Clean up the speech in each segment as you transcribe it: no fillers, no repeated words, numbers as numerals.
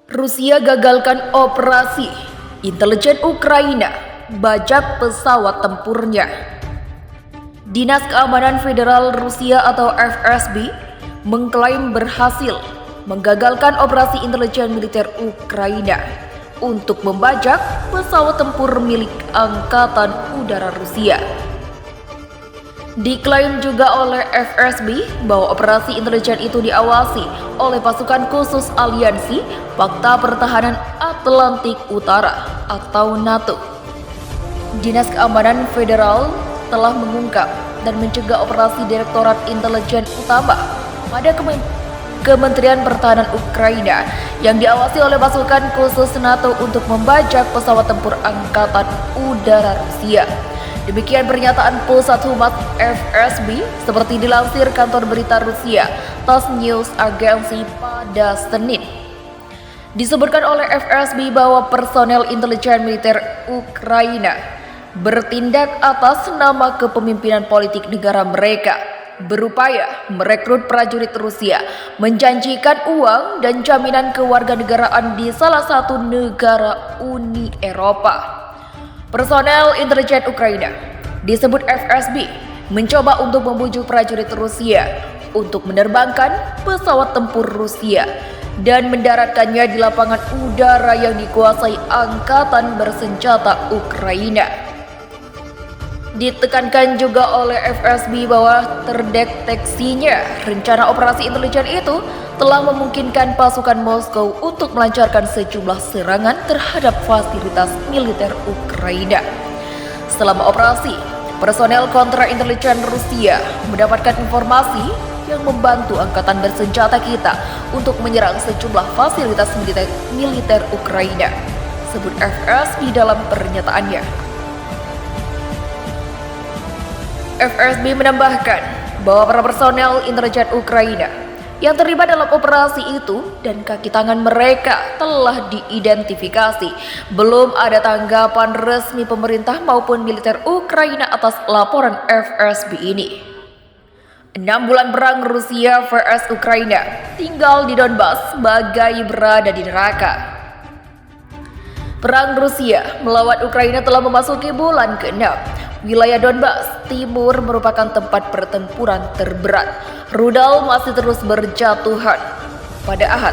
Rusia gagalkan operasi intelijen Ukraina, bajak pesawat tempurnya. Dinas Keamanan Federal Rusia atau FSB mengklaim berhasil menggagalkan operasi intelijen militer Ukraina untuk membajak pesawat tempur milik Angkatan Udara Rusia. Diklaim juga oleh FSB bahwa operasi intelijen itu diawasi oleh pasukan khusus Aliansi Fakta Pertahanan Atlantik Utara atau NATO. Dinas Keamanan Federal telah mengungkap dan mencegah operasi Direktorat Intelijen Utama pada Kementerian Pertahanan Ukraina yang diawasi oleh pasukan khusus NATO untuk membajak pesawat tempur Angkatan Udara Rusia. Demikian pernyataan Pusat Humas FSB seperti dilansir kantor berita Rusia TASS News Agency pada Senin. Disebutkan oleh FSB bahwa personel intelijen militer Ukraina bertindak atas nama kepemimpinan politik negara mereka, berupaya merekrut prajurit Rusia, menjanjikan uang dan jaminan kewarganegaraan di salah satu negara Uni Eropa. Personel intelijen Ukraina, disebut FSB, mencoba untuk membujuk prajurit Rusia untuk menerbangkan pesawat tempur Rusia dan mendaratkannya di lapangan udara yang dikuasai Angkatan Bersenjata Ukraina. Ditekankan juga oleh FSB bahwa terdeteksinya rencana operasi intelijen itu telah memungkinkan pasukan Moskow untuk melancarkan sejumlah serangan terhadap fasilitas militer Ukraina. Selama operasi, personel kontra-intelijen Rusia mendapatkan informasi yang membantu angkatan bersenjata kita untuk menyerang sejumlah fasilitas militer Ukraina, sebut FSB dalam pernyataannya. FSB menambahkan bahwa para personel intelijen Ukraina yang terlibat dalam operasi itu dan kaki tangan mereka telah diidentifikasi. Belum ada tanggapan resmi pemerintah maupun militer Ukraina atas laporan FSB ini. 6 bulan perang Rusia vs Ukraina, tinggal di Donbas bagai berada di neraka. Perang Rusia melawan Ukraina telah memasuki bulan ke-6. Wilayah Donbas Timur merupakan tempat pertempuran terberat. Rudal masih terus berjatuhan. Pada Ahad,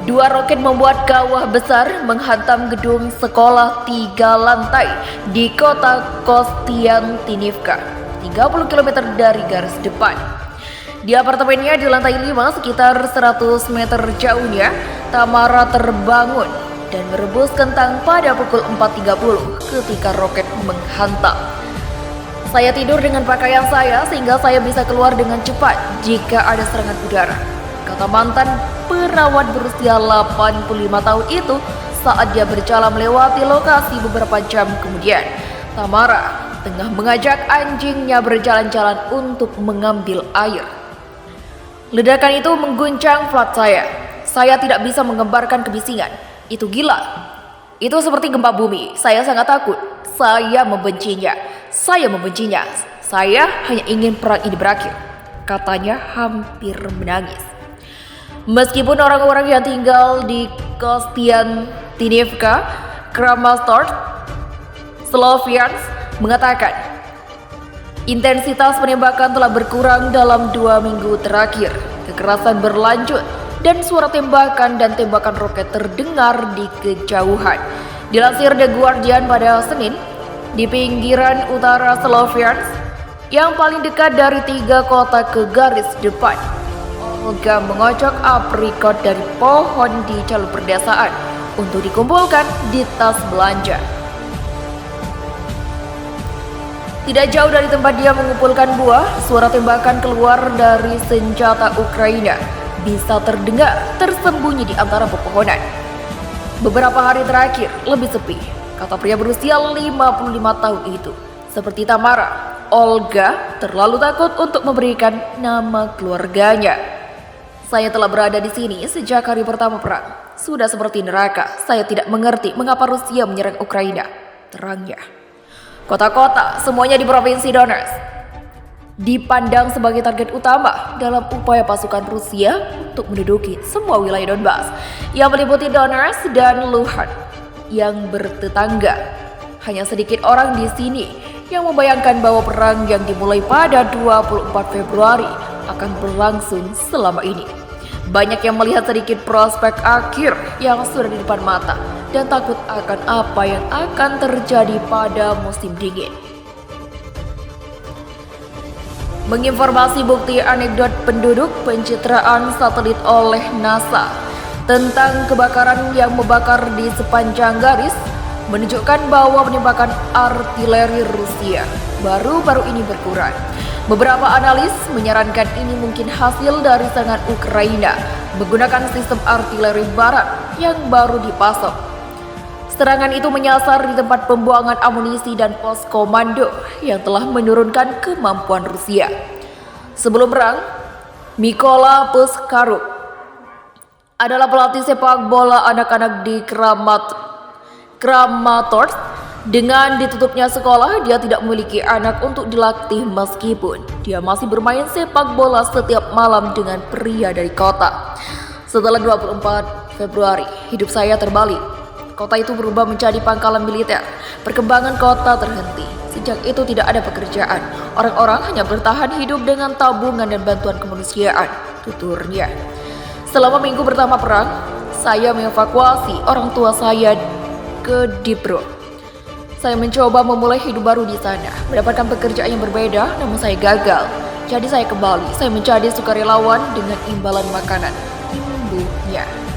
2 roket membuat kawah besar menghantam gedung sekolah 3 lantai di kota Kostiantynivka, 30 km dari garis depan. Di apartemennya di lantai 5 sekitar 100 meter jauhnya, Tamara terbangun dan merebus kentang pada pukul 4.30 ketika roket menghantam. Saya tidur dengan pakaian saya sehingga saya bisa keluar dengan cepat jika ada serangan udara, kata mantan perawat berusia 85 tahun itu saat dia berjalan melewati lokasi beberapa jam kemudian. Tamara tengah mengajak anjingnya berjalan-jalan untuk mengambil air. Ledakan itu mengguncang flat saya. Saya tidak bisa mengembarkan kebisingan. Itu gila. Itu seperti gempa bumi. Saya sangat takut. Saya membencinya. Saya membencinya. Saya hanya ingin perang ini berakhir, katanya hampir menangis. Meskipun orang-orang yang tinggal di Kostiantynivka, Kramatorsk, Sloviansk mengatakan intensitas penembakan telah berkurang dalam 2 minggu terakhir. Kekerasan berlanjut dan suara tembakan dan tembakan roket terdengar di kejauhan. Dilansir The Guardian pada Senin, di pinggiran utara Sloviansk yang paling dekat dari 3 kota ke garis depan, Olga mengocok aprikot dari pohon di jalur perdesaan untuk dikumpulkan di tas belanja. Tidak jauh dari tempat dia mengumpulkan buah, suara tembakan keluar dari senjata Ukraina bisa terdengar tersembunyi di antara pepohonan. Beberapa hari terakhir lebih sepi, kata pria berusia 55 tahun itu. Seperti Tamara, Olga terlalu takut untuk memberikan nama keluarganya. Saya telah berada di sini sejak hari pertama perang. Sudah seperti neraka. Saya tidak mengerti mengapa Rusia menyerang Ukraina, terangnya. Kota-kota semuanya di provinsi Donetsk. dipandang sebagai target utama dalam upaya pasukan Rusia untuk menduduki semua wilayah Donbas yang meliputi Donetsk dan Luhansk yang bertetangga. Hanya sedikit orang di sini yang membayangkan bahwa perang yang dimulai pada 24 Februari akan berlangsung selama ini. Banyak yang melihat sedikit prospek akhir yang sudah di depan mata dan takut akan apa yang akan terjadi pada musim dingin. Menginformasi bukti anekdot penduduk pencitraan satelit oleh NASA tentang kebakaran yang membakar di sepanjang garis menunjukkan bahwa penembakan artileri Rusia baru-baru ini berkurang. Beberapa analis menyarankan ini mungkin hasil dari serangan Ukraina menggunakan sistem artileri barat yang baru dipasok. Serangan itu menyasar di tempat pembuangan amunisi dan pos komando yang telah menurunkan kemampuan Rusia. Sebelum perang, Mykola Puskaruk adalah pelatih sepak bola anak-anak di Kramatorsk. Dengan ditutupnya sekolah, dia tidak memiliki anak untuk dilatih meskipun dia masih bermain sepak bola setiap malam dengan pria dari kota. Setelah 24 Februari, hidup saya terbalik. Kota itu berubah menjadi pangkalan militer. Perkembangan kota terhenti. Sejak itu tidak ada pekerjaan. Orang-orang hanya bertahan hidup dengan tabungan dan bantuan kemanusiaan, tuturnya. Selama minggu pertama perang, saya mengevakuasi orang tua saya ke Dnipro. Saya mencoba memulai hidup baru di sana, mendapatkan pekerjaan yang berbeda, namun saya gagal. Jadi saya kembali, saya menjadi sukarelawan dengan imbalan makanan. Imbuhnya.